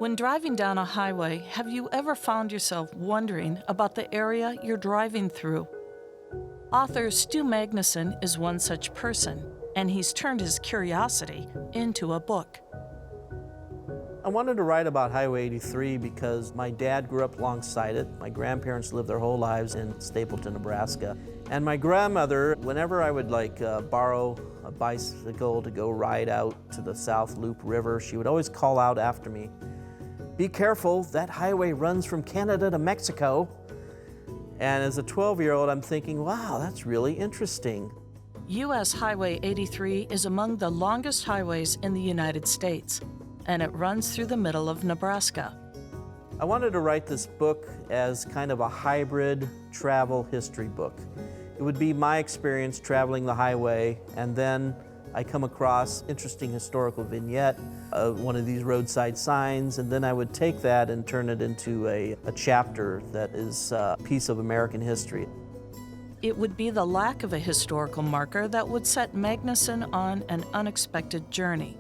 When driving down a highway, have you ever found yourself wondering about the area you're driving through? Author Stu Magnuson is one such person, and he's turned his curiosity into a book. I wanted to write about Highway 83 because my dad grew up alongside it. My grandparents lived their whole lives in Stapleton, Nebraska. And my grandmother, whenever I would borrow a bicycle to go ride out to the South Loop River, she would always call out after me, "Be careful, that highway runs from Canada to Mexico." And as a 12-year-old, I'm thinking, wow, that's really interesting. U.S. Highway 83 is among the longest highways in the United States, and it runs through the middle of Nebraska. I wanted to write this book as kind of a hybrid travel history book. It would be my experience traveling the highway, and then I come across interesting historical vignette, one of these roadside signs, and then I would take that and turn it into a chapter that is a piece of American history. It would be the lack of a historical marker that would set Magnuson on an unexpected journey.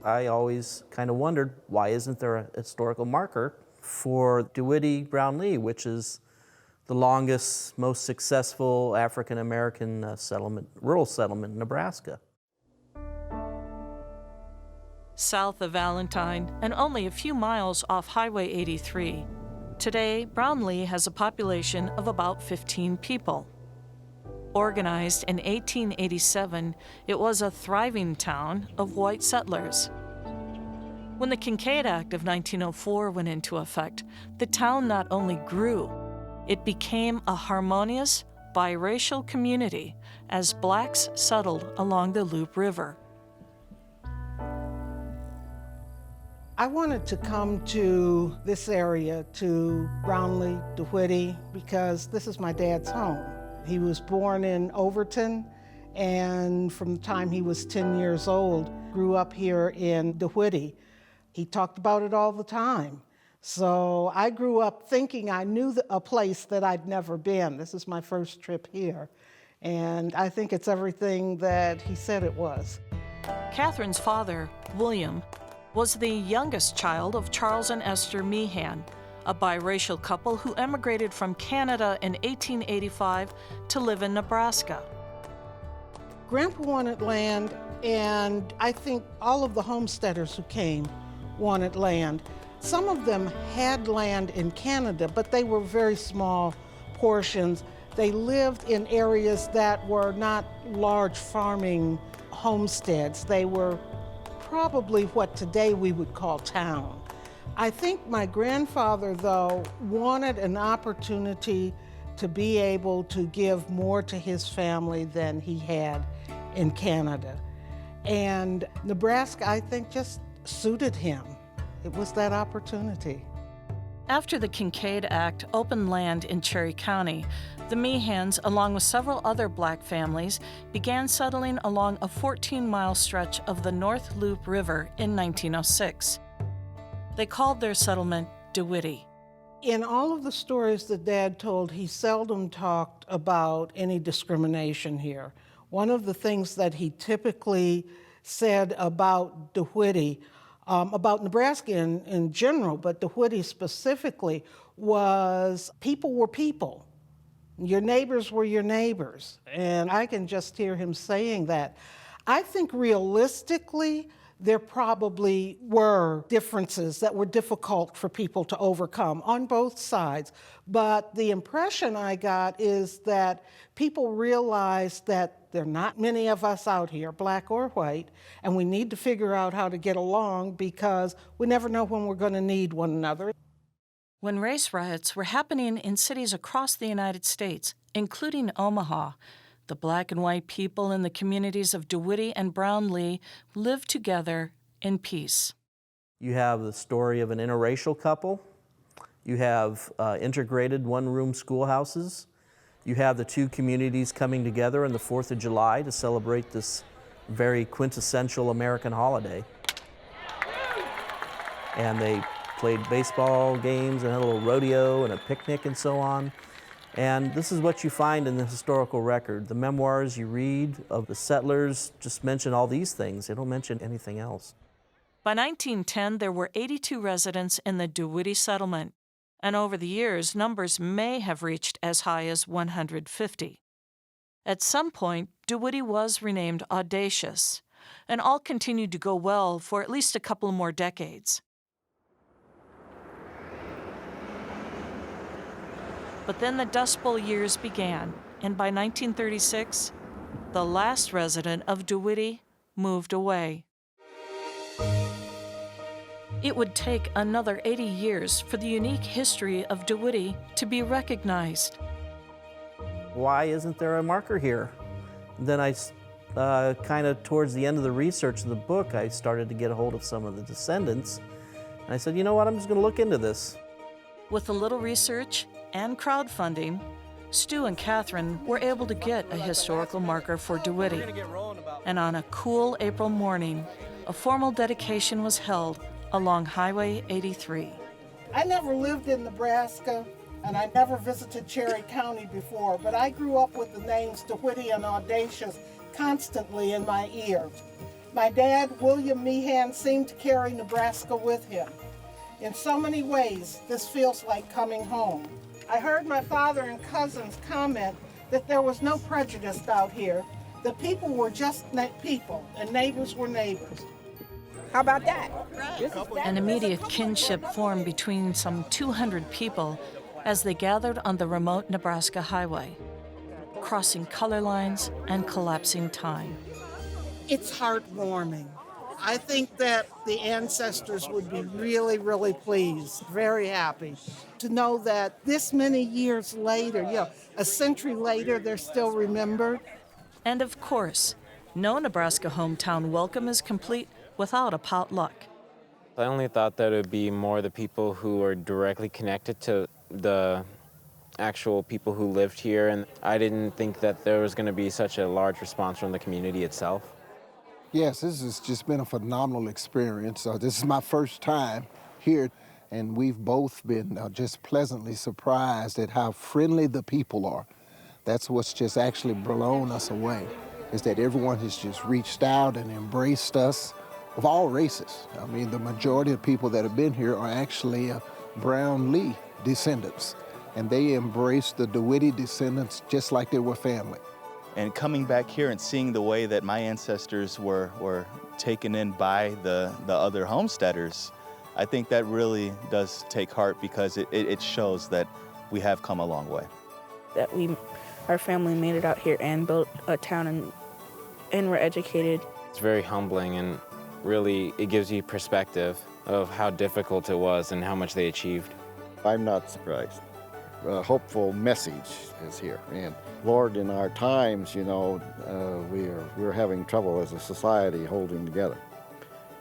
I always kind of wondered, why isn't there a historical marker for DeWitt-E-Brownlee, which is the longest, most successful African-American rural settlement in Nebraska. South of Valentine and only a few miles off Highway 83, today Brownlee has a population of about 15 people. Organized in 1887, it was a thriving town of white settlers. When the Kincaid Act of 1904 went into effect, the town not only grew, it became a harmonious, biracial community as blacks settled along the Loop River. I wanted to come to this area, to Brownlee, DeWitt-E, because this is my dad's home. He was born in Overton, and from the time he was 10 years old, grew up here in DeWitt-E. He talked about it all the time. So I grew up thinking I knew a place that I'd never been. This is my first trip here, and I think it's everything that he said it was. Catherine's father, William, was the youngest child of Charles and Esther Meehan, a biracial couple who emigrated from Canada in 1885 to live in Nebraska. Grandpa wanted land, and I think all of the homesteaders who came wanted land. Some of them had land in Canada, but they were very small portions. They lived in areas that were not large farming homesteads. They were probably what today we would call town. I think my grandfather, though, wanted an opportunity to be able to give more to his family than he had in Canada. And Nebraska, I think, just suited him. It was that opportunity. After the Kincaid Act opened land in Cherry County, the Meehans, along with several other black families, began settling along a 14-mile stretch of the North Loop River in 1906. They called their settlement DeWitt-E. In all of the stories that Dad told, he seldom talked about any discrimination here. One of the things that he typically said about DeWitt-E, about Nebraska in general, but DeWitt-E specifically, was people were people. Your neighbors were your neighbors. And I can just hear him saying that. I think realistically, there probably were differences that were difficult for people to overcome on both sides. But the impression I got is that people realized that there are not many of us out here, black or white, and we need to figure out how to get along because we never know when we're going to need one another. When race riots were happening in cities across the United States, including Omaha, the black and white people in the communities of DeWitt-E and Brownlee lived together in peace. You have the story of an interracial couple. You have integrated one-room schoolhouses. You have the two communities coming together on the 4th of July to celebrate this very quintessential American holiday. And they played baseball games and had a little rodeo and a picnic and so on. And this is what you find in the historical record. The memoirs you read of the settlers just mention all these things. They don't mention anything else. By 1910, there were 82 residents in the DeWitte settlement, and over the years, numbers may have reached as high as 150. At some point, DeWitte was renamed Audacious, and all continued to go well for at least a couple more decades. But then the Dust Bowl years began, and by 1936, the last resident of DeWitte moved away. It would take another 80 years for the unique history of DeWitte to be recognized. Why isn't there a marker here? Then I kind of towards the end of the research of the book, I started to get a hold of some of the descendants. And I said, you know what, I'm just going to look into this. With a little research and crowdfunding, Stu and Catherine were able to get a historical marker for DeWitte. And on a cool April morning, a formal dedication was held along Highway 83. I never lived in Nebraska, and I never visited Cherry County before, but I grew up with the names DeWitte and Audacious constantly in my ears. My dad, William Meehan, seemed to carry Nebraska with him. In so many ways, this feels like coming home. I heard my father and cousins comment that there was no prejudice out here. The people were just people, and neighbors were neighbors. How about that? An immediate kinship formed between some 200 people as they gathered on the remote Nebraska highway, crossing color lines and collapsing time. It's heartwarming. I think that the ancestors would be really, really pleased, very happy to know that this many years later, a century later, they're still remembered. And of course, no Nebraska hometown welcome is complete without a potluck. I only thought that it would be more the people who are directly connected to the actual people who lived here, and I didn't think that there was going to be such a large response from the community itself. Yes, this has just been a phenomenal experience. This is my first time here, and we've both been just pleasantly surprised at how friendly the people are. That's what's just actually blown us away, is that everyone has just reached out and embraced us of all races. I mean, the majority of people that have been here are actually Brownlee descendants, and they embraced the DeWitte descendants just like they were family. And coming back here and seeing the way that my ancestors were taken in by the other homesteaders, I think that really does take heart, because it shows that we have come a long way. That our family made it out here and built a town and were educated. It's very humbling, and really it gives you perspective of how difficult it was and how much they achieved. I'm not surprised. A hopeful message is here. And Lord, in our times, we're having trouble as a society holding together.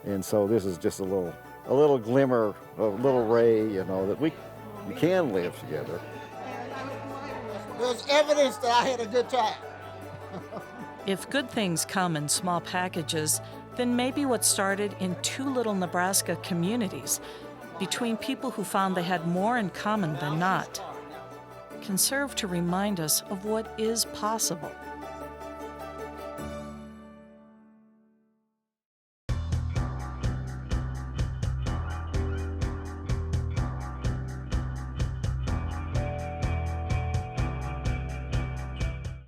And so this is just a little glimmer, a little ray, that we can live together. There's evidence that I had a good time. If good things come in small packages, then maybe what started in two little Nebraska communities, between people who found they had more in common than not, can serve to remind us of what is possible.